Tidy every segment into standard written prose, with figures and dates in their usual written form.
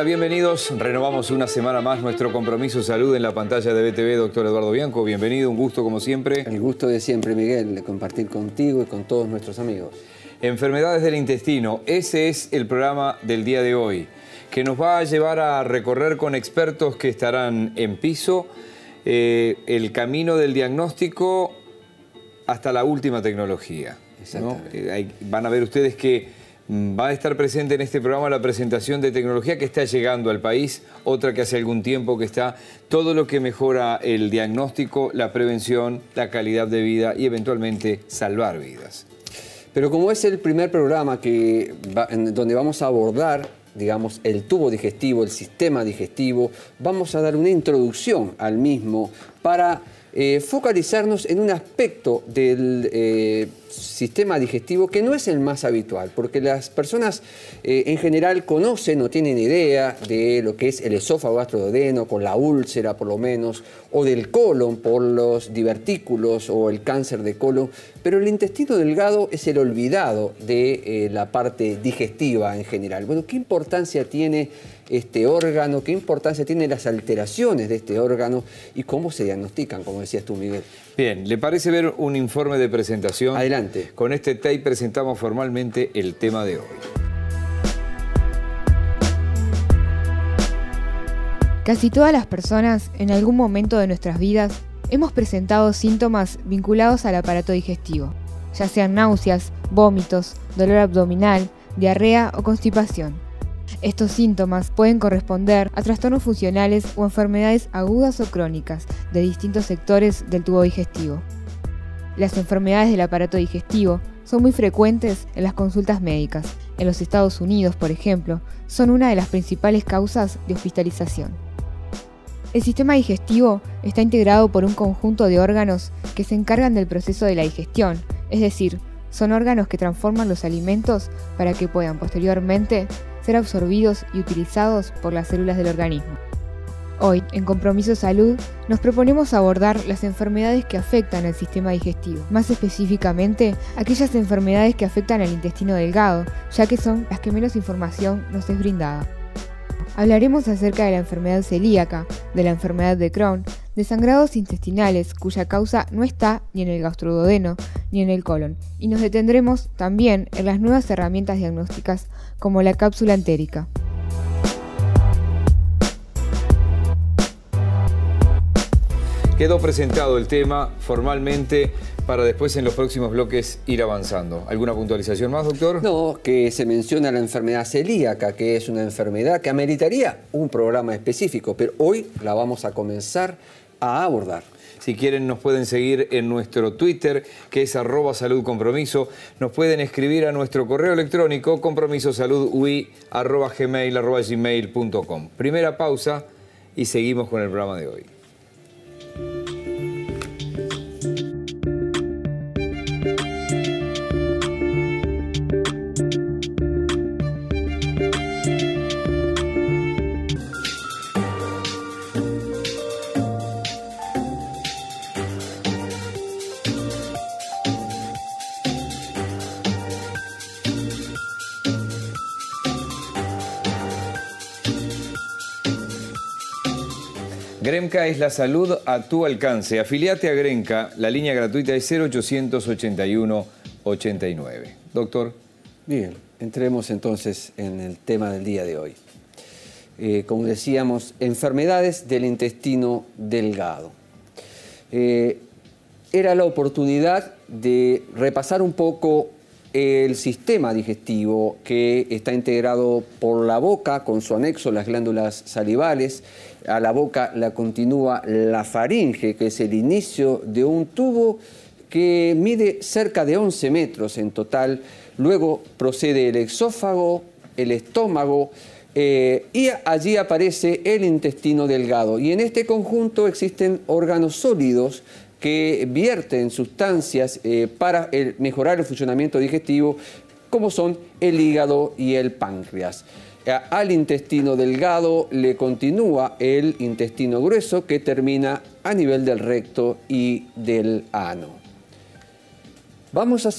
Bienvenidos, renovamos una semana más nuestro compromiso salud en la pantalla de BTV. Doctor Eduardo Bianco, bienvenido, un gusto como siempre. El gusto de siempre, Miguel, de compartir contigo y con todos nuestros amigos. Enfermedades del intestino, ese es el programa del día de hoy, que nos va a llevar a recorrer con expertos que estarán en piso el camino del diagnóstico hasta la última tecnología, ¿no? Van a ver ustedes que va a estar presente en este programa la presentación de tecnología que está llegando al país, otra que hace algún tiempo que está, todo lo que mejora el diagnóstico, la prevención, la calidad de vida y eventualmente salvar vidas. Pero como es el primer programa donde vamos a abordar, digamos, el tubo digestivo, el sistema digestivo, vamos a dar una introducción al mismo para focalizarnos en un aspecto del sistema digestivo que no es el más habitual, porque las personas en general conocen o tienen idea de lo que es el esófago gastroduodeno, con la úlcera por lo menos, o del colon por los divertículos o el cáncer de colon, pero el intestino delgado es el olvidado de la parte digestiva en general. Bueno, ¿qué importancia tiene este órgano? ¿Qué importancia tienen las alteraciones de este órgano? ¿Y cómo se diagnostican, como decías tú, Miguel? Bien, ¿le parece ver un informe de presentación? Adelante. Con este tape presentamos formalmente el tema de hoy. Casi todas las personas, en algún momento de nuestras vidas, hemos presentado síntomas vinculados al aparato digestivo, ya sean náuseas, vómitos, dolor abdominal, diarrea o constipación. Estos síntomas pueden corresponder a trastornos funcionales o enfermedades agudas o crónicas de distintos sectores del tubo digestivo. Las enfermedades del aparato digestivo son muy frecuentes en las consultas médicas. En los Estados Unidos, por ejemplo, son una de las principales causas de hospitalización. El sistema digestivo está integrado por un conjunto de órganos que se encargan del proceso de la digestión, es decir, son órganos que transforman los alimentos para que puedan posteriormente ser absorbidos y utilizados por las células del organismo. Hoy, en Compromiso Salud, nos proponemos abordar las enfermedades que afectan al sistema digestivo, más específicamente aquellas enfermedades que afectan al intestino delgado, ya que son las que menos información nos es brindada. Hablaremos acerca de la enfermedad celíaca, de la enfermedad de Crohn, de sangrados intestinales cuya causa no está ni en el gastroduodeno ni en el colon, y nos detendremos también en las nuevas herramientas diagnósticas como la cápsula entérica. Quedó presentado el tema formalmente para después en los próximos bloques ir avanzando. ¿Alguna puntualización más, doctor? No, que se menciona la enfermedad celíaca, que es una enfermedad que ameritaría un programa específico, pero hoy la vamos a comenzar a abordar. Si quieren nos pueden seguir en nuestro Twitter, que es @saludcompromiso. Nos pueden escribir a nuestro correo electrónico compromisosaludui@gmail.com. Primera pausa y seguimos con el programa de hoy. Gremca es la salud a tu alcance. Afiliate a Gremca. La línea gratuita es 0800 81 89. Doctor. Bien, entremos entonces en el tema del día de hoy. Como decíamos, enfermedades del intestino delgado. Era la oportunidad de repasar un poco el sistema digestivo que está integrado por la boca, con su anexo, las glándulas salivales. A la boca la continúa la faringe, que es el inicio de un tubo que mide cerca de 11 metros en total. Luego procede el exófago, el estómago, y allí aparece el intestino delgado. Y en este conjunto existen órganos sólidos que vierten sustancias para mejorar el funcionamiento digestivo, como son el hígado y el páncreas. Al intestino delgado le continúa el intestino grueso, que termina a nivel del recto y del ano. Vamos a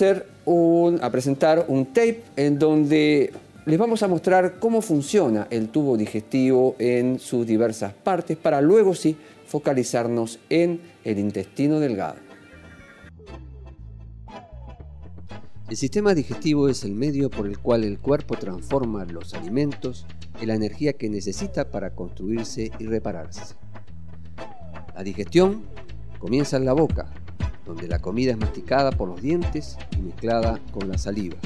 presentar un tape en donde les vamos a mostrar cómo funciona el tubo digestivo en sus diversas partes para luego sí focalizarnos en el intestino delgado. El sistema digestivo es el medio por el cual el cuerpo transforma los alimentos en la energía que necesita para construirse y repararse. La digestión comienza en la boca, donde la comida es masticada por los dientes y mezclada con la saliva.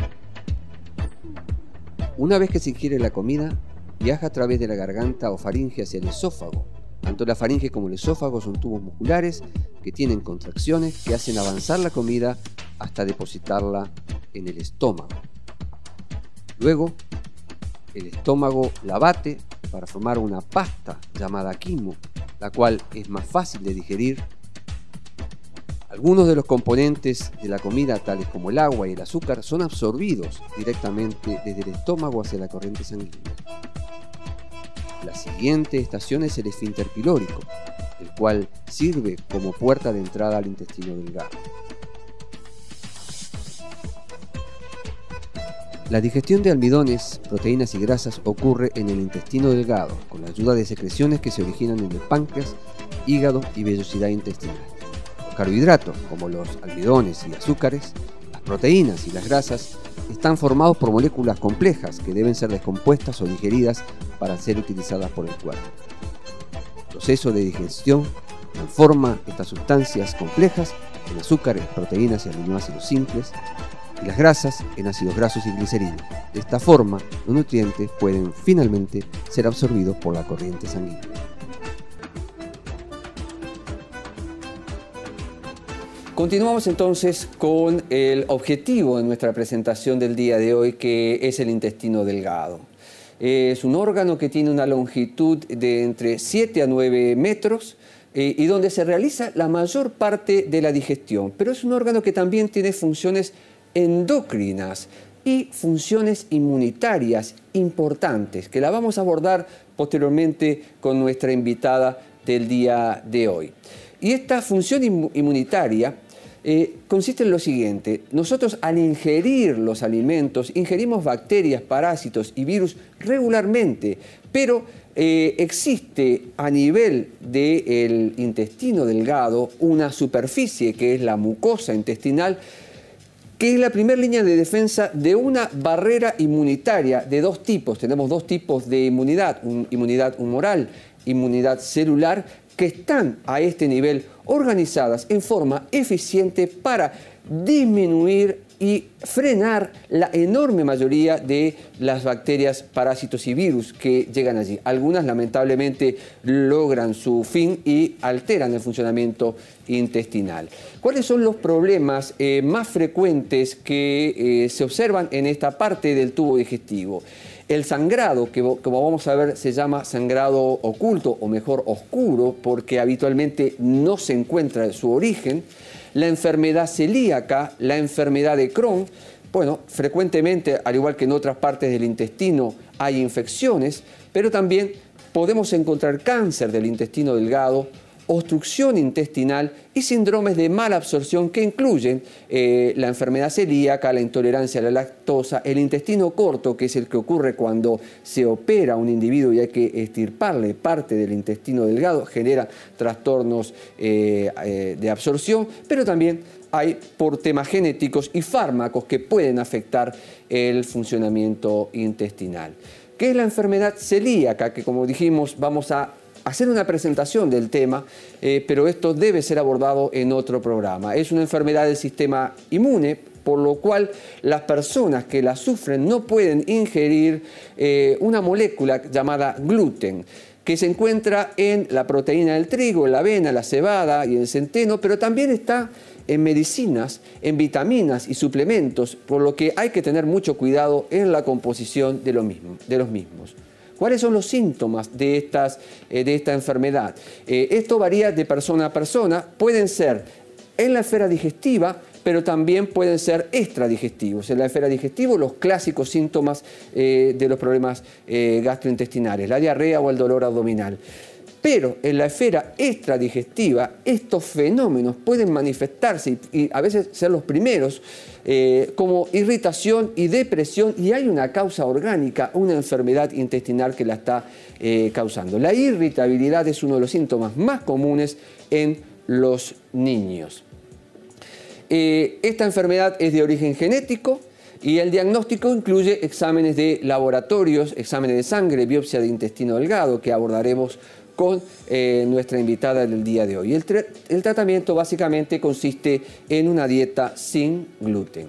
Una vez que se ingiere la comida, viaja a través de la garganta o faringe hacia el esófago. Tanto la faringe como el esófago son tubos musculares que tienen contracciones que hacen avanzar la comida hasta depositarla en el estómago. Luego, el estómago la bate para formar una pasta llamada quimo, la cual es más fácil de digerir. Algunos de los componentes de la comida, tales como el agua y el azúcar, son absorbidos directamente desde el estómago hacia la corriente sanguínea. La siguiente estación es el esfínter pilórico, el cual sirve como puerta de entrada al intestino delgado. La digestión de almidones, proteínas y grasas ocurre en el intestino delgado, con la ayuda de secreciones que se originan en el páncreas, hígado y vellosidad intestinal. Los carbohidratos, como los almidones y azúcares, las proteínas y las grasas, están formados por moléculas complejas que deben ser descompuestas o digeridas para ser utilizadas por el cuerpo. El proceso de digestión transforma estas sustancias complejas en azúcares, proteínas y aminoácidos simples, y las grasas en ácidos grasos y glicerina. De esta forma, los nutrientes pueden finalmente ser absorbidos por la corriente sanguínea. Continuamos entonces con el objetivo de nuestra presentación del día de hoy, que es el intestino delgado. Es un órgano que tiene una longitud de entre 7 a 9 metros y donde se realiza la mayor parte de la digestión, pero es un órgano que también tiene funciones endocrinas y funciones inmunitarias importantes, que la vamos a abordar posteriormente con nuestra invitada del día de hoy. Y esta función inmunitaria consiste en lo siguiente: nosotros al ingerir los alimentos, ingerimos bacterias, parásitos y virus regularmente, pero existe a nivel del intestino delgado una superficie que es la mucosa intestinal, que es la primera línea de defensa de una barrera inmunitaria de dos tipos. Tenemos dos tipos de inmunidad, inmunidad humoral, inmunidad celular, que están a este nivel organizadas en forma eficiente para disminuir y frenar la enorme mayoría de las bacterias, parásitos y virus que llegan allí. Algunas lamentablemente logran su fin y alteran el funcionamiento intestinal. ¿Cuáles son los problemas más frecuentes que se observan en esta parte del tubo digestivo? El sangrado, que como vamos a ver se llama sangrado oculto, o mejor oscuro, porque habitualmente no se encuentra su origen. La enfermedad celíaca, la enfermedad de Crohn. Bueno, frecuentemente, al igual que en otras partes del intestino, hay infecciones, pero también podemos encontrar cáncer del intestino delgado, obstrucción intestinal y síndromes de mala absorción que incluyen la enfermedad celíaca, la intolerancia a la lactosa, el intestino corto, que es el que ocurre cuando se opera a un individuo y hay que extirparle parte del intestino delgado, genera trastornos de absorción, pero también hay por temas genéticos y fármacos que pueden afectar el funcionamiento intestinal. ¿Qué es la enfermedad celíaca? Que, como dijimos, vamos a hacer una presentación del tema, pero esto debe ser abordado en otro programa. Es una enfermedad del sistema inmune, por lo cual las personas que la sufren no pueden ingerir una molécula llamada gluten, que se encuentra en la proteína del trigo, en la avena, la cebada y el centeno, pero también está en medicinas, en vitaminas y suplementos, por lo que hay que tener mucho cuidado en la composición de los mismos. ¿Cuáles son los síntomas de esta enfermedad? Esto varía de persona a persona. Pueden ser en la esfera digestiva, pero también pueden ser extradigestivos. En la esfera digestiva, los clásicos síntomas de los problemas gastrointestinales, la diarrea o el dolor abdominal. Pero en la esfera extradigestiva estos fenómenos pueden manifestarse y a veces ser los primeros como irritación y depresión, y hay una causa orgánica, una enfermedad intestinal que la está causando. La irritabilidad es uno de los síntomas más comunes en los niños. Esta enfermedad es de origen genético y el diagnóstico incluye exámenes de laboratorios, exámenes de sangre, biopsia de intestino delgado, que abordaremos con nuestra invitada del día de hoy. El tratamiento básicamente consiste en una dieta sin gluten.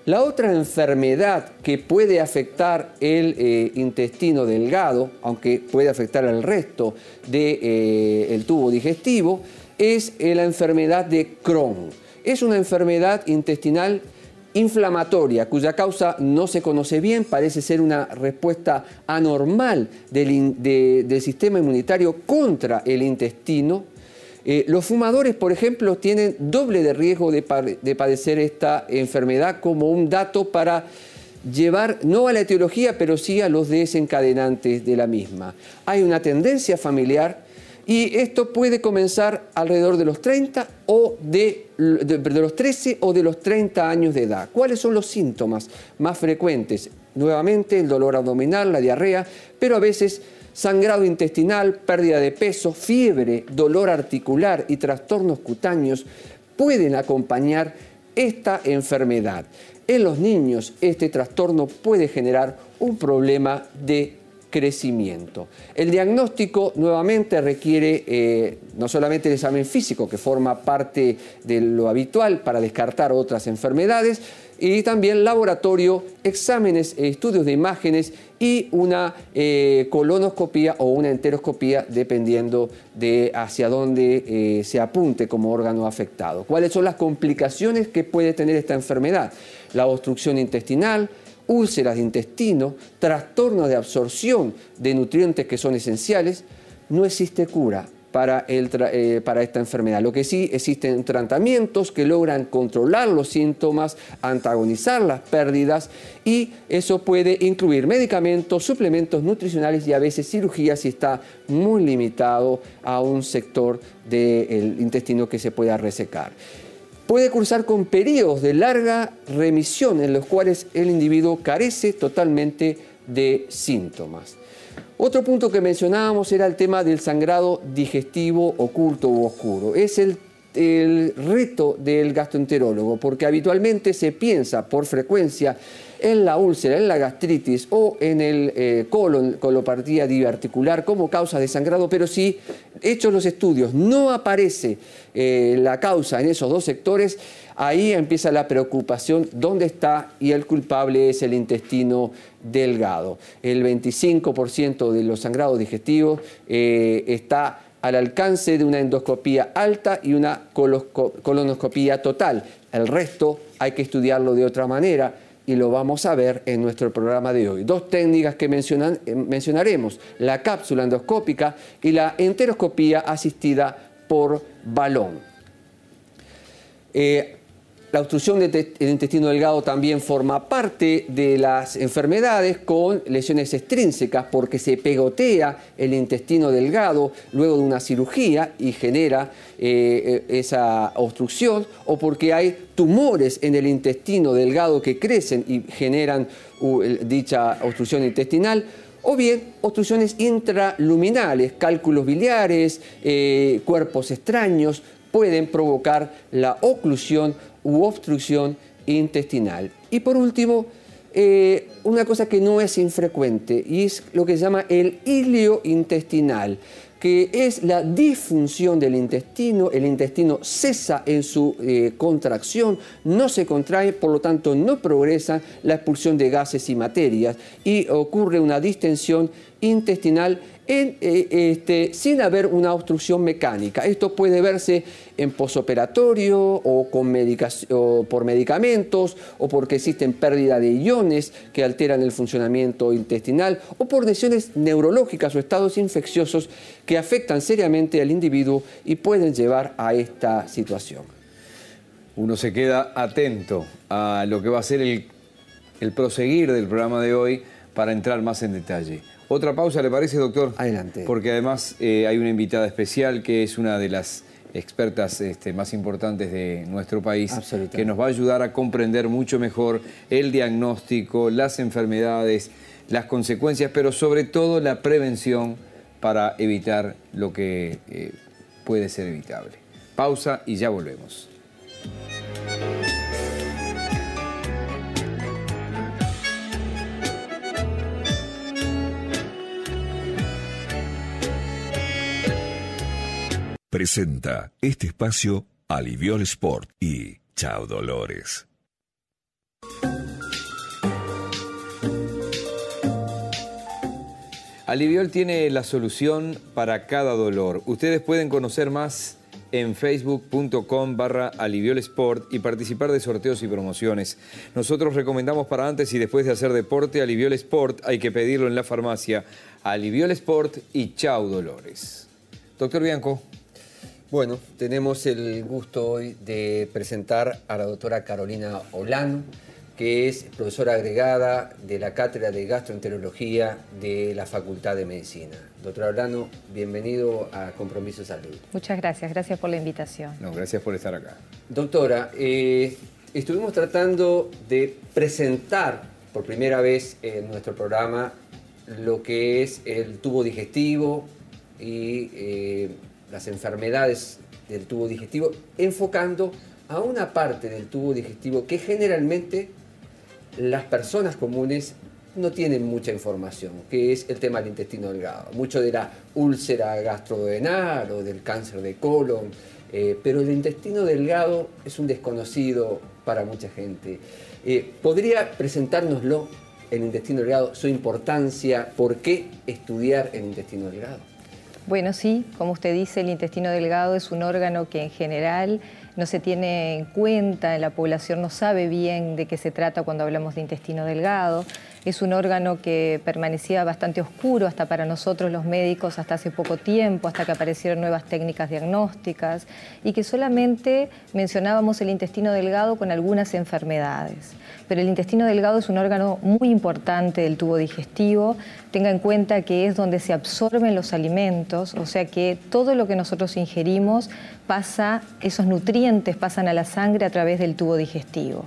La otra enfermedad que puede afectar el intestino delgado, aunque puede afectar al resto del tubo digestivo, es la enfermedad de Crohn. Es una enfermedad intestinal inflamatoria, cuya causa no se conoce bien, parece ser una respuesta anormal del sistema inmunitario contra el intestino. Los fumadores, por ejemplo, tienen doble de riesgo de padecer esta enfermedad, como un dato para llevar no a la etiología, pero sí a los desencadenantes de la misma. Hay una tendencia familiar y esto puede comenzar alrededor de los 30 o de los 13 o de los 30 años de edad. ¿Cuáles son los síntomas más frecuentes? Nuevamente el dolor abdominal, la diarrea, pero a veces sangrado intestinal, pérdida de peso, fiebre, dolor articular y trastornos cutáneos pueden acompañar esta enfermedad. En los niños este trastorno puede generar un problema de crecimiento. El diagnóstico nuevamente requiere no solamente el examen físico, que forma parte de lo habitual para descartar otras enfermedades, y también laboratorio, exámenes, estudios de imágenes y una colonoscopía o una enteroscopía, dependiendo de hacia dónde se apunte como órgano afectado. ¿Cuáles son las complicaciones que puede tener esta enfermedad? La obstrucción intestinal, úlceras de intestino, trastornos de absorción de nutrientes que son esenciales. No existe cura para esta enfermedad. Lo que sí existen tratamientos que logran controlar los síntomas, antagonizar las pérdidas, y eso puede incluir medicamentos, suplementos nutricionales y a veces cirugía si está muy limitado a un sector del intestino que se pueda resecar. Puede cursar con periodos de larga remisión en los cuales el individuo carece totalmente de síntomas. Otro punto que mencionábamos era el tema del sangrado digestivo oculto u oscuro. Es el reto del gastroenterólogo, porque habitualmente se piensa por frecuencia en la úlcera, en la gastritis o en el colopatía diverticular como causa de sangrado, pero si hechos los estudios no aparece la causa en esos dos sectores, ahí empieza la preocupación dónde está, y el culpable es el intestino delgado. El 25% de los sangrados digestivos está al alcance de una endoscopía alta y una colonoscopía total. El resto hay que estudiarlo de otra manera y lo vamos a ver en nuestro programa de hoy. Dos técnicas que mencionaremos: la cápsula endoscópica y la enteroscopía asistida por balón. La obstrucción del intestino delgado también forma parte de las enfermedades con lesiones extrínsecas, porque se pegotea el intestino delgado luego de una cirugía y genera esa obstrucción, o porque hay tumores en el intestino delgado que crecen y generan dicha obstrucción intestinal, o bien obstrucciones intraluminales, cálculos biliares, cuerpos extraños pueden provocar la oclusión u obstrucción intestinal. Y por último, una cosa que no es infrecuente, y es lo que se llama el hilio intestinal, que es la disfunción del intestino. El intestino cesa en su contracción, no se contrae, por lo tanto no progresa la expulsión de gases y materias, y ocurre una distensión intestinal sin haber una obstrucción mecánica. Esto puede verse en posoperatorio o por medicamentos, o porque existen pérdida de iones que alteran el funcionamiento intestinal, o por lesiones neurológicas o estados infecciosos que afectan seriamente al individuo y pueden llevar a esta situación. Uno se queda atento a lo que va a ser el proseguir del programa de hoy para entrar más en detalle. Otra pausa, ¿le parece, doctor? Adelante. Porque además hay una invitada especial que es una de las expertas más importantes de nuestro país, que nos va a ayudar a comprender mucho mejor el diagnóstico, las enfermedades, las consecuencias, pero sobre todo la prevención para evitar lo que puede ser evitable. Pausa y ya volvemos. Presenta este espacio Aliviol Sport y Chao Dolores. Aliviol tiene la solución para cada dolor. Ustedes pueden conocer más en facebook.com/aliviolsport y participar de sorteos y promociones. Nosotros recomendamos para antes y después de hacer deporte Aliviol Sport. Hay que pedirlo en la farmacia. Aliviol Sport y Chao Dolores. Doctor Bianco. Bueno, tenemos el gusto hoy de presentar a la doctora Carolina Olano, que es profesora agregada de la Cátedra de Gastroenterología de la Facultad de Medicina. Doctora Olano, bienvenido a Compromiso Salud. Muchas gracias, gracias por la invitación. No, gracias por estar acá. Doctora, estuvimos tratando de presentar por primera vez en nuestro programa lo que es el tubo digestivo y las enfermedades del tubo digestivo, enfocando a una parte del tubo digestivo que generalmente las personas comunes no tienen mucha información, que es el tema del intestino delgado. Mucho de la úlcera gastrodenal o del cáncer de colon, pero el intestino delgado es un desconocido para mucha gente. ¿Podría presentárnoslo, el intestino delgado, su importancia, por qué estudiar el intestino delgado? Bueno, sí, como usted dice, el intestino delgado es un órgano que en general no se tiene en cuenta, la población no sabe bien de qué se trata cuando hablamos de intestino delgado. Es un órgano que permanecía bastante oscuro hasta para nosotros los médicos hasta hace poco tiempo, hasta que aparecieron nuevas técnicas diagnósticas y que solamente mencionábamos el intestino delgado con algunas enfermedades. Pero el intestino delgado es un órgano muy importante del tubo digestivo. Tenga en cuenta que es donde se absorben los alimentos, o sea que todo lo que nosotros ingerimos pasa, esos nutrientes pasan a la sangre a través del tubo digestivo.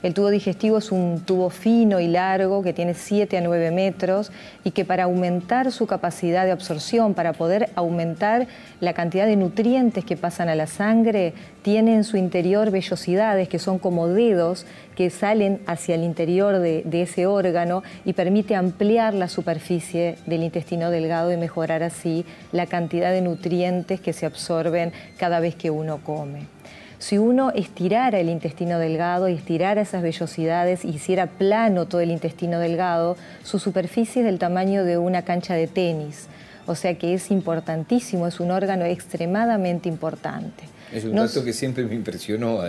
El tubo digestivo es un tubo fino y largo que tiene 7 a 9 metros y que para aumentar su capacidad de absorción, para poder aumentar la cantidad de nutrientes que pasan a la sangre, tiene en su interior vellosidades que son como dedos que salen hacia el interior de ese órgano y permite ampliar la superficie del intestino delgado y mejorar así la cantidad de nutrientes que se absorben cada vez que uno come. Si uno estirara el intestino delgado y estirara esas vellosidades y hiciera plano todo el intestino delgado, su superficie es del tamaño de una cancha de tenis. O sea que es importantísimo, es un órgano extremadamente importante. Es un dato que siempre me impresionó.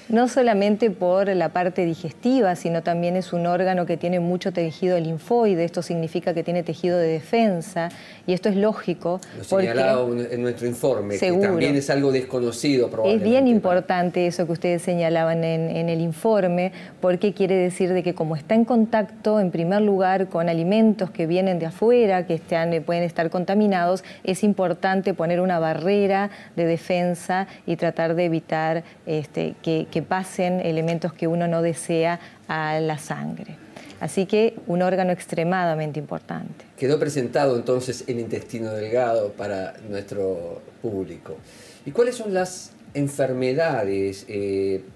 No solamente por la parte digestiva, sino también es un órgano que tiene mucho tejido linfoide. Esto significa que tiene tejido de defensa y esto es lógico. Lo señalaba en nuestro informe, seguro, que también es algo desconocido probablemente. Es bien importante eso que ustedes señalaban en el informe, porque quiere decir de que como está en contacto, en primer lugar, con alimentos que vienen de afuera, que pueden estar contaminados, es importante poner una barrera de defensa y tratar de evitar que pasen elementos que uno no desea a la sangre. Así que un órgano extremadamente importante. Quedó presentado entonces el intestino delgado para nuestro público. ¿Y cuáles son las enfermedades,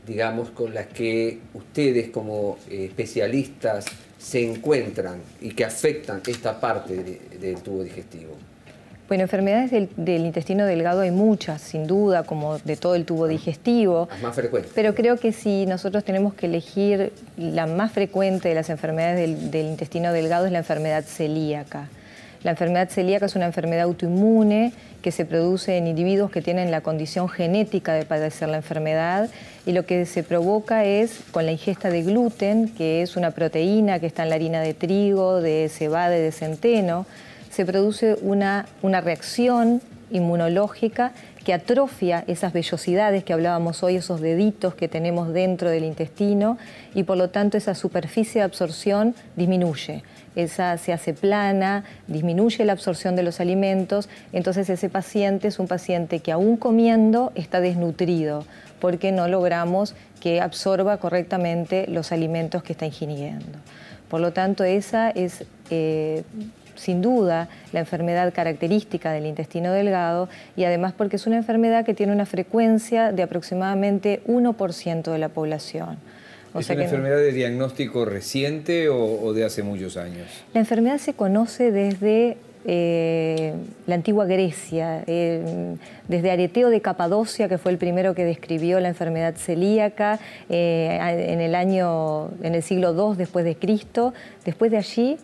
digamos, con las que ustedes como especialistas se encuentran y que afectan esta parte del tubo digestivo? Bueno, enfermedades del intestino delgado hay muchas, sin duda, como de todo el tubo digestivo. Las más frecuentes. Pero creo que si nosotros tenemos que elegir la más frecuente de las enfermedades del intestino delgado es la enfermedad celíaca. La enfermedad celíaca es una enfermedad autoinmune que se produce en individuos que tienen la condición genética de padecer la enfermedad y lo que se provoca es con la ingesta de gluten, que es una proteína que está en la harina de trigo, de cebada y de centeno, se produce una reacción inmunológica que atrofia esas vellosidades que hablábamos hoy, esos deditos que tenemos dentro del intestino, y por lo tanto esa superficie de absorción disminuye. Esa se hace plana, disminuye la absorción de los alimentos, entonces ese paciente es un paciente que aún comiendo está desnutrido, porque no logramos que absorba correctamente los alimentos que está ingiriendo. Por lo tanto, esa es sin duda la enfermedad característica del intestino delgado, y además porque es una enfermedad que tiene una frecuencia de aproximadamente 1% de la población. ¿Es una enfermedad de diagnóstico reciente o de hace muchos años? La enfermedad se conoce desde la antigua Grecia, desde Areteo de Capadocia, que fue el primero que describió la enfermedad celíaca en el siglo II después de Cristo. Después de allí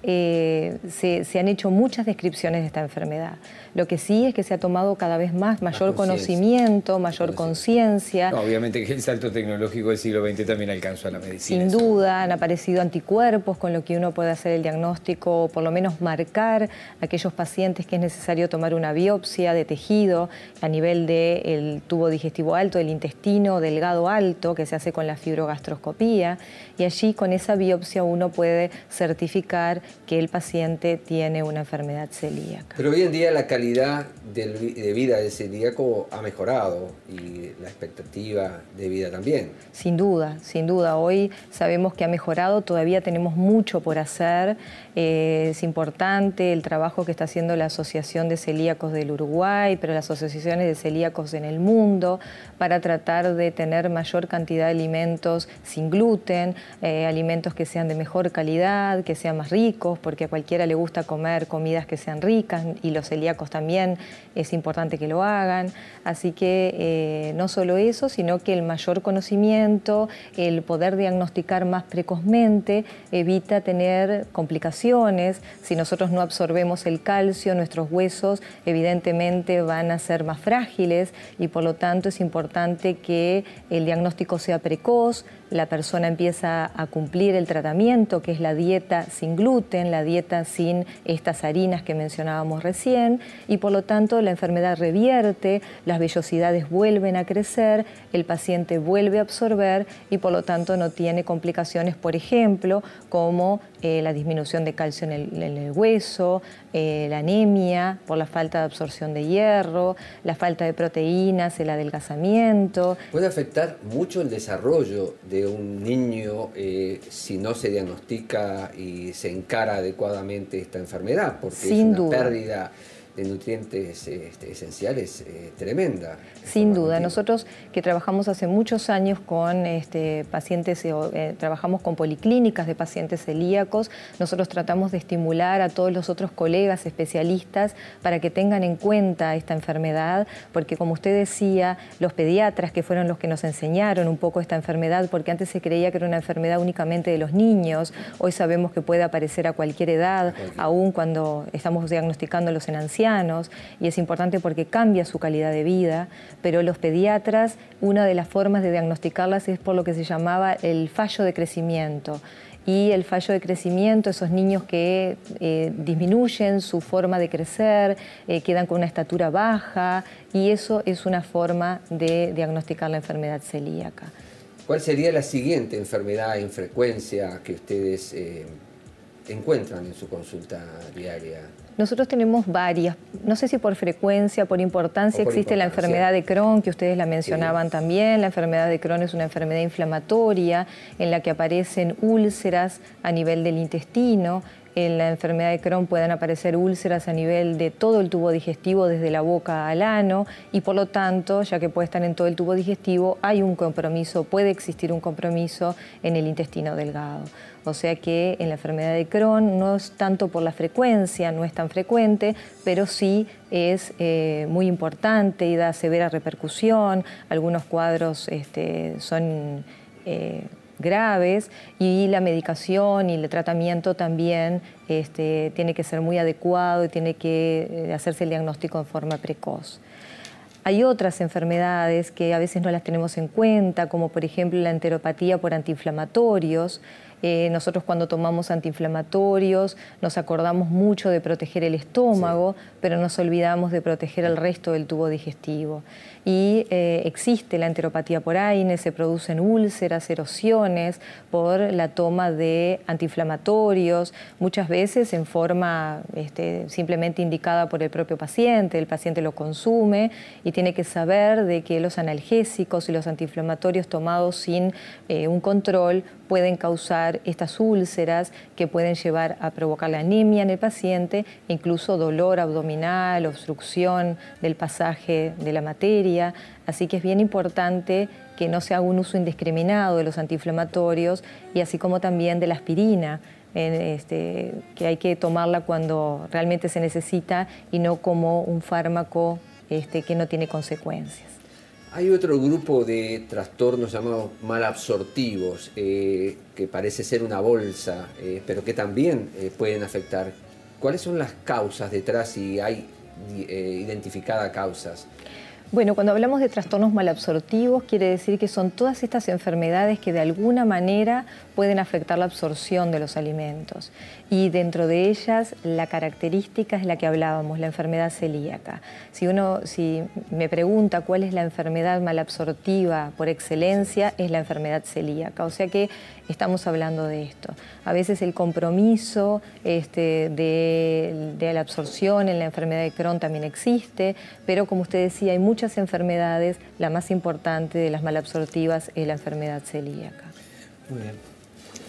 se han hecho muchas descripciones de esta enfermedad. Lo que sí es que se ha tomado cada vez mayor conocimiento, mayor conciencia. No, obviamente que el salto tecnológico del siglo XX también alcanzó a la medicina. Sin duda, han aparecido anticuerpos con lo que uno puede hacer el diagnóstico, o por lo menos marcar a aquellos pacientes que es necesario tomar una biopsia de tejido a nivel del tubo digestivo alto, del intestino delgado alto, que se hace con la fibrogastroscopía, y allí con esa biopsia uno puede certificar que el paciente tiene una enfermedad celíaca. Pero hoy en día la calidad de vida del celíaco ha mejorado y la expectativa de vida también. Sin duda, sin duda. Hoy sabemos que ha mejorado, todavía tenemos mucho por hacer. Es importante el trabajo que está haciendo la Asociación de Celíacos del Uruguay, pero las asociaciones de celíacos en el mundo, para tratar de tener mayor cantidad de alimentos sin gluten, alimentos que sean de mejor calidad, que sean más ricos, porque a cualquiera le gusta comer comidas que sean ricas, y los celíacos también es importante que lo hagan. Así que no solo eso, sino que el mayor conocimiento, el poder diagnosticar más precozmente, evita tener complicaciones. Si nosotros no absorbemos el calcio, nuestros huesos evidentemente van a ser más frágiles, y por lo tanto es importante que el diagnóstico sea precoz, la persona empieza a cumplir el tratamiento, que es la dieta sin gluten, la dieta sin estas harinas que mencionábamos recién, y por lo tanto la enfermedad revierte, las vellosidades vuelven a crecer, el paciente vuelve a absorber y por lo tanto no tiene complicaciones, por ejemplo, como la disminución de calcio en el hueso, la anemia por la falta de absorción de hierro, la falta de proteínas, el adelgazamiento. ¿Puede afectar mucho el desarrollo de un niño si no se diagnostica y se encara adecuadamente esta enfermedad? Porque Sin es una duda. pérdida de nutrientes esenciales tremenda. Sin duda. Nosotros que trabajamos hace muchos años con pacientes, trabajamos con policlínicas de pacientes celíacos, nosotros tratamos de estimular a todos los otros colegas especialistas para que tengan en cuenta esta enfermedad, porque como usted decía, los pediatras que fueron los que nos enseñaron un poco esta enfermedad, porque antes se creía que era una enfermedad únicamente de los niños, hoy sabemos que puede aparecer a cualquier edad, aún cuando estamos diagnosticándolos en ancianos, y es importante porque cambia su calidad de vida, pero los pediatras, una de las formas de diagnosticarlas es por lo que se llamaba el fallo de crecimiento. Y el fallo de crecimiento, esos niños que disminuyen su forma de crecer, quedan con una estatura baja, y eso es una forma de diagnosticar la enfermedad celíaca. ¿Cuál sería la siguiente enfermedad en frecuencia que ustedes encuentran en su consulta diaria? Nosotros tenemos varias, no sé si por frecuencia, por importancia, existe la enfermedad de Crohn, que ustedes la mencionaban también. La enfermedad de Crohn es una enfermedad inflamatoria en la que aparecen úlceras a nivel del intestino. En la enfermedad de Crohn pueden aparecer úlceras a nivel de todo el tubo digestivo, desde la boca al ano, y por lo tanto, ya que puede estar en todo el tubo digestivo, hay un compromiso, puede existir un compromiso en el intestino delgado. O sea que en la enfermedad de Crohn no es tanto por la frecuencia, no es tan frecuente, pero sí es muy importante y da severa repercusión. Algunos cuadros son graves, y la medicación y el tratamiento también tiene que ser muy adecuado y tiene que hacerse el diagnóstico en forma precoz. Hay otras enfermedades que a veces no las tenemos en cuenta, como por ejemplo la enteropatía por antiinflamatorios, Nosotros cuando tomamos antiinflamatorios nos acordamos mucho de proteger el estómago, sí, pero nos olvidamos de proteger el resto del tubo digestivo. Y existe la enteropatía por AINE, se producen úlceras, erosiones por la toma de antiinflamatorios, muchas veces en forma simplemente indicada por el propio paciente. El paciente lo consume y tiene que saber de que los analgésicos y los antiinflamatorios tomados sin un control pueden causar estas úlceras que pueden llevar a provocar la anemia en el paciente e incluso dolor abdominal, obstrucción del pasaje de la materia. Así que es bien importante que no se haga un uso indiscriminado de los antiinflamatorios y así como también de la aspirina, que hay que tomarla cuando realmente se necesita y no como un fármaco que no tiene consecuencias. Hay otro grupo de trastornos llamados malabsortivos, que parece ser una bolsa, pero que también pueden afectar. ¿Cuáles son las causas detrás, si hay identificadas causas? Bueno, cuando hablamos de trastornos malabsortivos, quiere decir que son todas estas enfermedades que de alguna manera pueden afectar la absorción de los alimentos. Y dentro de ellas, la característica es la que hablábamos, la enfermedad celíaca. Si me pregunta cuál es la enfermedad malabsortiva por excelencia, es la enfermedad celíaca. O sea que estamos hablando de esto. A veces el compromiso de la absorción en la enfermedad de Crohn también existe, pero como usted decía, hay muchas enfermedades. La más importante de las malabsortivas es la enfermedad celíaca. Muy bien.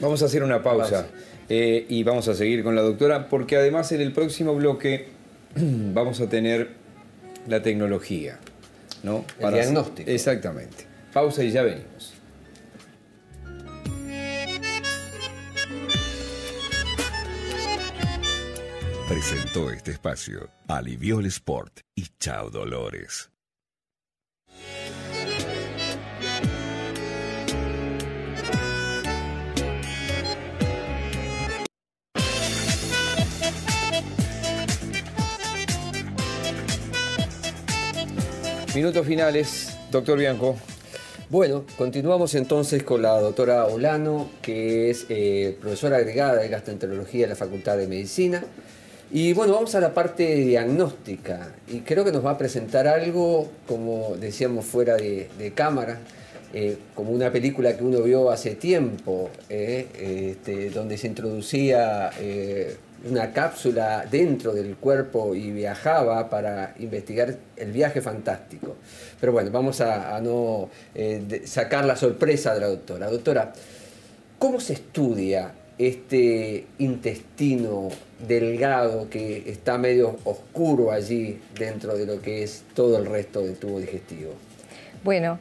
Vamos a hacer una pausa y vamos a seguir con la doctora, porque además en el próximo bloque vamos a tener la tecnología, ¿no? El diagnóstico. Exactamente. Pausa y ya venimos. Presentó este espacio Aliviol Sport y Chao Dolores. Minutos finales, doctor Bianco. Bueno, continuamos entonces con la doctora Olano, que es profesora agregada de gastroenterología de la Facultad de Medicina. Y bueno, vamos a la parte diagnóstica y creo que nos va a presentar algo, como decíamos fuera de cámara, como una película que uno vio hace tiempo, donde se introducía una cápsula dentro del cuerpo y viajaba para investigar el viaje fantástico. Pero bueno, vamos a no sacar la sorpresa de la doctora. Doctora, ¿cómo se estudia este intestino delgado que está medio oscuro allí dentro de lo que es todo el resto del tubo digestivo? Bueno,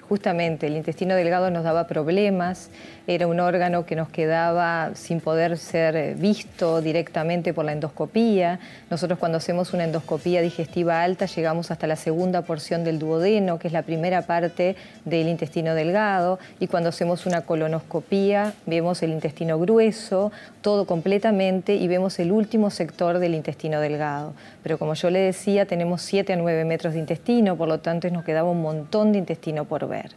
justamente el intestino delgado nos daba problemas, era un órgano que nos quedaba sin poder ser visto directamente por la endoscopía. Nosotros cuando hacemos una endoscopía digestiva alta llegamos hasta la segunda porción del duodeno, que es la primera parte del intestino delgado, y cuando hacemos una colonoscopía vemos el intestino grueso, todo completamente, y vemos el último sector del intestino delgado. Pero como yo le decía, tenemos 7 a 9 metros de intestino, por lo tanto nos quedaba un montón de intestino por ver.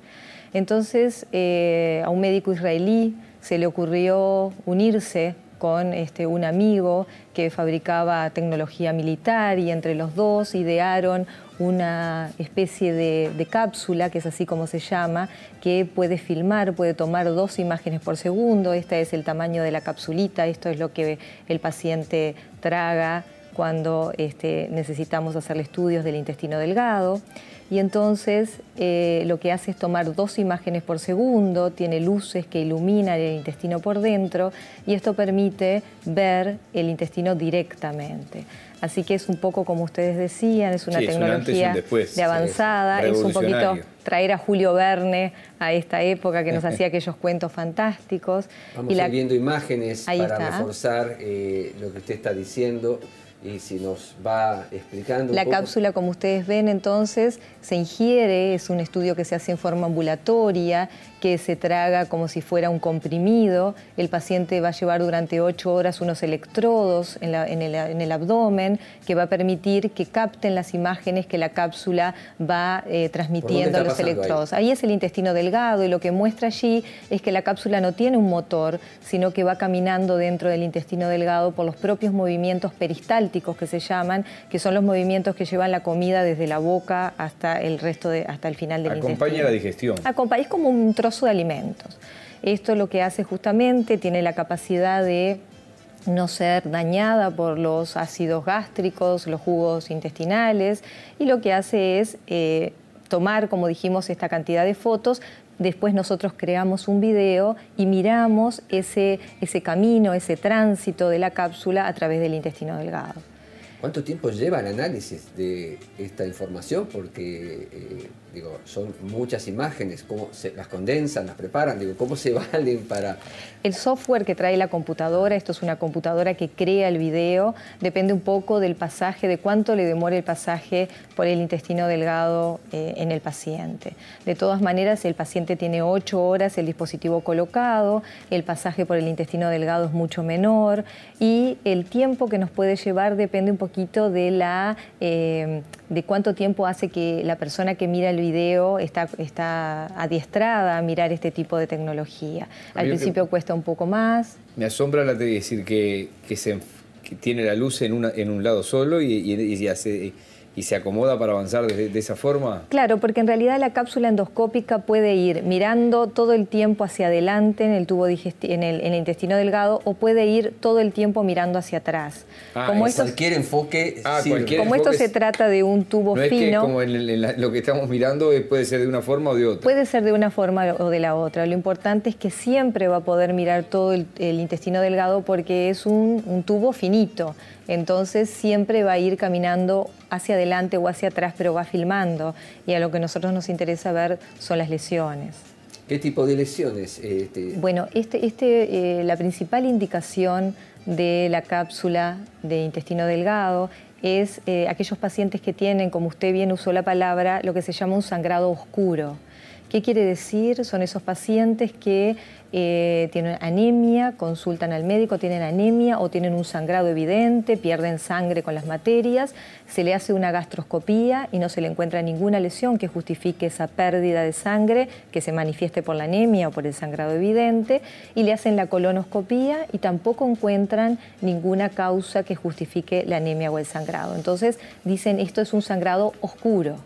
Entonces a un médico israelí se le ocurrió unirse con un amigo que fabricaba tecnología militar y entre los dos idearon una especie de cápsula, que es así como se llama, que puede filmar, puede tomar 2 imágenes por segundo. Este es el tamaño de la capsulita, esto es lo que el paciente traga cuando necesitamos hacerle estudios del intestino delgado. Y entonces lo que hace es tomar 2 imágenes por segundo, tiene luces que iluminan el intestino por dentro y esto permite ver el intestino directamente. Así que es un poco como ustedes decían, es una tecnología de avanzada, es un poquito traer a Julio Verne a esta época que nos hacía aquellos cuentos fantásticos. Vamos a ir viendo imágenes para reforzar lo que usted está diciendo. y si nos va explicando La un poco. cápsula, como ustedes ven, entonces se ingiere, es un estudio que se hace en forma ambulatoria, que se traga como si fuera un comprimido. El paciente va a llevar durante 8 horas unos electrodos en el abdomen que va a permitir que capten las imágenes que la cápsula va transmitiendo a los electrodos. Ahí es el intestino delgado, y lo que muestra allí es que la cápsula no tiene un motor, sino que va caminando dentro del intestino delgado por los propios movimientos peristálticos que se llaman, que son los movimientos que llevan la comida desde la boca hasta el hasta el final del intestino. Acompaña la digestión. Es como un trozo de alimentos. Esto lo que hace justamente, tiene la capacidad de no ser dañada por los ácidos gástricos, los jugos intestinales, y lo que hace es tomar, como dijimos, esta cantidad de fotos. Después nosotros creamos un video y miramos ese camino, ese tránsito de la cápsula a través del intestino delgado. ¿Cuánto tiempo lleva el análisis de esta información? Porque digo, son muchas imágenes, ¿cómo se las condensan, las preparan? Digo, ¿cómo se valen para...? El software que trae la computadora, esto es una computadora que crea el video, depende un poco del pasaje, de cuánto le demore el pasaje por el intestino delgado en el paciente. De todas maneras, el paciente tiene 8 horas el dispositivo colocado, el pasaje por el intestino delgado es mucho menor, y el tiempo que nos puede llevar depende un poquito de de cuánto tiempo hace que la persona que mira el video está adiestrada a mirar este tipo de tecnología. Al principio cuesta un poco más. Me asombra decir que tiene la luz en un lado solo y se acomoda para avanzar de esa forma. Claro, porque en realidad la cápsula endoscópica puede ir mirando todo el tiempo hacia adelante en el tubo en el intestino delgado, o puede ir todo el tiempo mirando hacia atrás. Cualquier enfoque sirve. Como esto se trata de un tubo no fino... Es que como lo que estamos mirando puede ser de una forma o de otra. Puede ser de una forma o de la otra. Lo importante es que siempre va a poder mirar todo el intestino delgado, porque es un tubo finito. Entonces siempre va a ir caminando hacia adelante o hacia atrás, pero va filmando. Y a lo que a nosotros nos interesa ver son las lesiones. ¿Qué tipo de lesiones? Bueno, la principal indicación de la cápsula de intestino delgado es aquellos pacientes que tienen, como usted bien usó la palabra, lo que se llama un sangrado oscuro. ¿Qué quiere decir? Son esos pacientes que tienen anemia, consultan al médico, tienen anemia o tienen un sangrado evidente, pierden sangre con las materias, se le hace una gastroscopía y no se le encuentra ninguna lesión que justifique esa pérdida de sangre que se manifieste por la anemia o por el sangrado evidente, y le hacen la colonoscopía y tampoco encuentran ninguna causa que justifique la anemia o el sangrado. Entonces dicen, esto es un sangrado oscuro.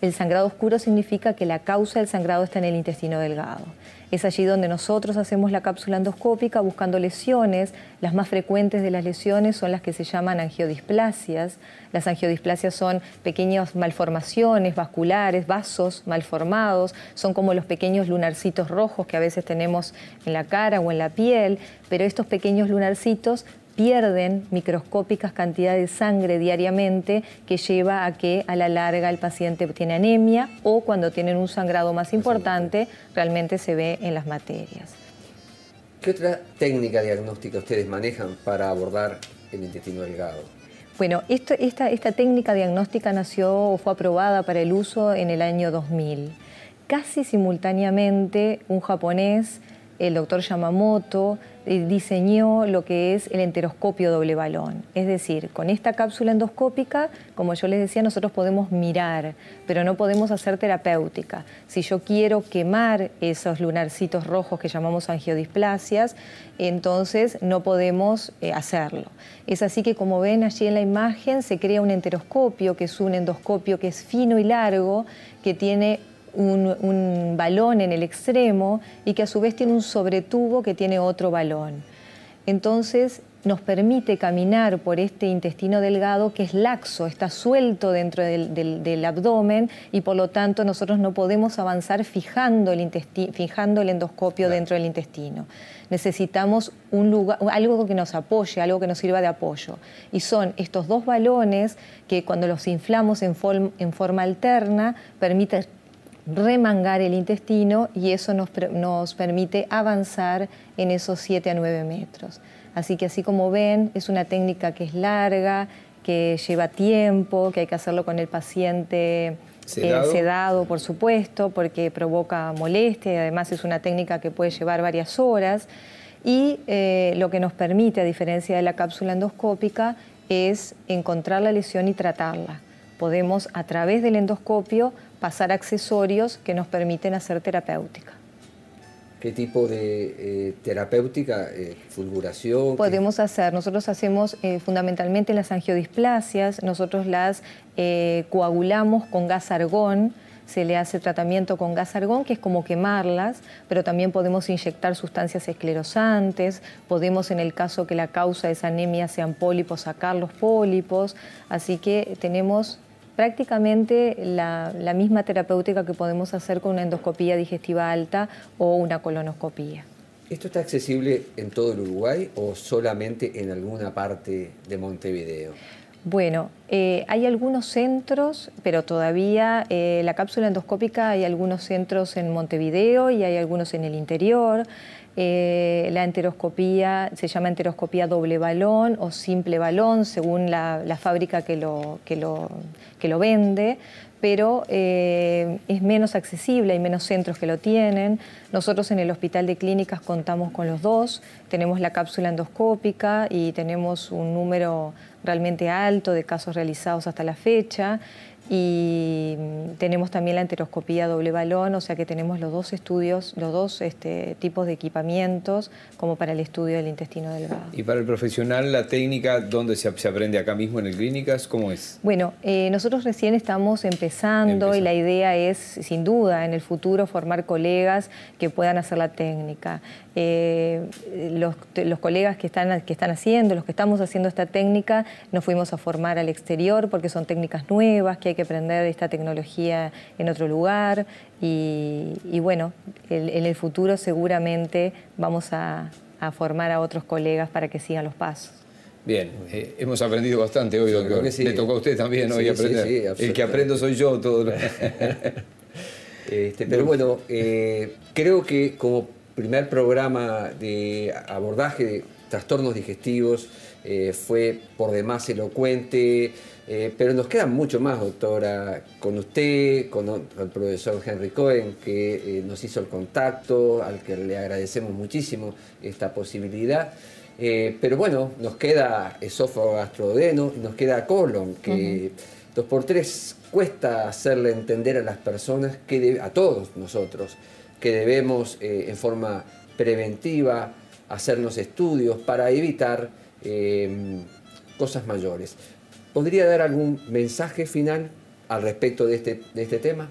El sangrado oscuro significa que la causa del sangrado está en el intestino delgado. Es allí donde nosotros hacemos la cápsula endoscópica buscando lesiones. Las más frecuentes de las lesiones son las que se llaman angiodisplasias. Las angiodisplasias son pequeñas malformaciones vasculares, vasos malformados, son como los pequeños lunarcitos rojos que a veces tenemos en la cara o en la piel, pero estos pequeños lunarcitos pierden microscópicas cantidades de sangre diariamente, que lleva a que a la larga el paciente tiene anemia, o cuando tienen un sangrado más importante realmente se ve en las materias. ¿Qué otra técnica diagnóstica ustedes manejan para abordar el intestino delgado? Bueno, esta técnica diagnóstica nació o fue aprobada para el uso en el año 2000. Casi simultáneamente un japonés, el doctor Yamamoto, diseñó lo que es el enteroscopio doble balón. Es decir, con esta cápsula endoscópica, como yo les decía, nosotros podemos mirar, pero no podemos hacer terapéutica. Si yo quiero quemar esos lunarcitos rojos que llamamos angiodisplasias, entonces no podemos hacerlo. Es así que, como ven allí en la imagen, se crea un enteroscopio, que es un endoscopio que es fino y largo, que tiene un balón en el extremo y que a su vez tiene un sobretubo que tiene otro balón. Entonces nos permite caminar por este intestino delgado, que es laxo, está suelto dentro del abdomen, y por lo tanto nosotros no podemos avanzar fijando el endoscopio dentro del intestino. Necesitamos un lugar, algo que nos apoye, algo que nos sirva de apoyo. Y son estos dos balones que, cuando los inflamos en forma alterna, permiten remangar el intestino, y eso nos permite avanzar en esos 7 a 9 metros. Así que, así como ven, es una técnica que es larga, que lleva tiempo, que hay que hacerlo con el paciente sedado, por supuesto, porque provoca molestia y además es una técnica que puede llevar varias horas. Y lo que nos permite, a diferencia de la cápsula endoscópica, es encontrar la lesión y tratarla. Podemos, a través del endoscopio, pasar accesorios que nos permiten hacer terapéutica. ¿Qué tipo de terapéutica? ¿Fulguración? Podemos hacer, nosotros hacemos fundamentalmente las angiodisplasias, nosotros las coagulamos con gas argón, se le hace tratamiento con gas argón, que es como quemarlas, pero también podemos inyectar sustancias esclerosantes, podemos, en el caso que la causa de esa anemia sean pólipos, sacar los pólipos, así que tenemos prácticamente la misma terapéutica que podemos hacer con una endoscopía digestiva alta o una colonoscopía. ¿Esto está accesible en todo el Uruguay o solamente en alguna parte de Montevideo? Bueno, hay algunos centros, pero todavía la cápsula endoscópica hay algunos centros en Montevideo y hay algunos en el interior. La enteroscopía se llama enteroscopía doble balón o simple balón, según la fábrica que lo vende, pero es menos accesible, hay menos centros que lo tienen. Nosotros en el Hospital de Clínicas contamos con los dos, tenemos la cápsula endoscópica y tenemos un número realmente alto de casos realizados hasta la fecha, y tenemos también la enteroscopía doble balón, o sea que tenemos los dos estudios, los dos tipos de equipamientos como para el estudio del intestino delgado. Y para el profesional, la técnica, ¿dónde se aprende? ¿Acá mismo en el Clínicas? ¿Cómo es? Bueno, nosotros recién estamos empezando y la idea es, sin duda, en el futuro formar colegas que puedan hacer la técnica. Los colegas que están haciendo, los que estamos haciendo esta técnica, nos fuimos a formar al exterior porque son técnicas nuevas, que hay que aprender esta tecnología en otro lugar y bueno, en el futuro seguramente vamos a formar a otros colegas para que sigan los pasos. Bien, hemos aprendido bastante hoy, doctor. Sí. Le tocó a usted también hoy aprender. Sí, el que aprendo soy yo. Todo. Pero bueno, creo que como primer programa de abordaje de trastornos digestivos fue por demás elocuente, pero nos queda mucho más, doctora, con usted, con el profesor Henry Cohen, que nos hizo el contacto, al que le agradecemos muchísimo esta posibilidad. Pero bueno, nos queda esófago gastroduodeno y nos queda colon, que 2x3 cuesta hacerle entender a las personas, a todos nosotros, que debemos en forma preventiva hacernos estudios para evitar cosas mayores. ¿Podría dar algún mensaje final al respecto de este tema?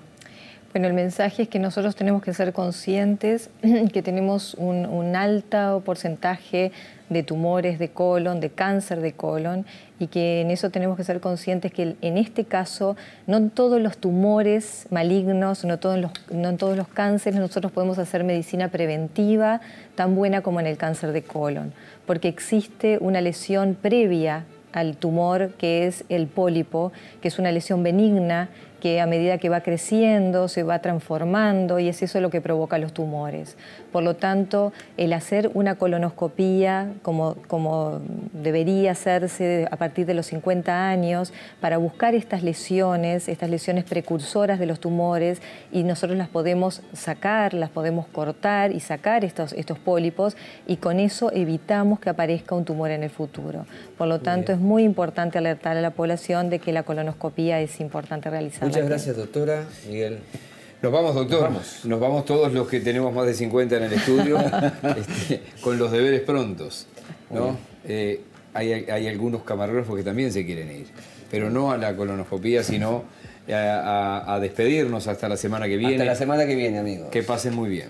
Bueno, el mensaje es que nosotros tenemos que ser conscientes que tenemos un alto porcentaje de tumores de colon, de cáncer de colon, y que en eso tenemos que ser conscientes que en este caso no en todos los tumores malignos, no en todos los cánceres nosotros podemos hacer medicina preventiva tan buena como en el cáncer de colon, porque existe una lesión previa al tumor, que es el pólipo, que es una lesión benigna que a medida que va creciendo se va transformando y es eso lo que provoca los tumores. Por lo tanto, el hacer una colonoscopía como debería hacerse a partir de los 50 años para buscar estas lesiones precursoras de los tumores, y nosotros las podemos sacar, las podemos cortar y sacar estos pólipos, y con eso evitamos que aparezca un tumor en el futuro. Por lo tanto, es muy importante alertar a la población de que la colonoscopía es importante realizar. Muchas gracias, doctora. Miguel. Nos vamos, doctor. Nos vamos todos los que tenemos más de 50 en el estudio, con los deberes prontos, ¿no? Hay algunos camarógrafos que también se quieren ir, pero no a la colonoscopía, sino a despedirnos hasta la semana que viene. Hasta la semana que viene, amigos. Que pasen muy bien.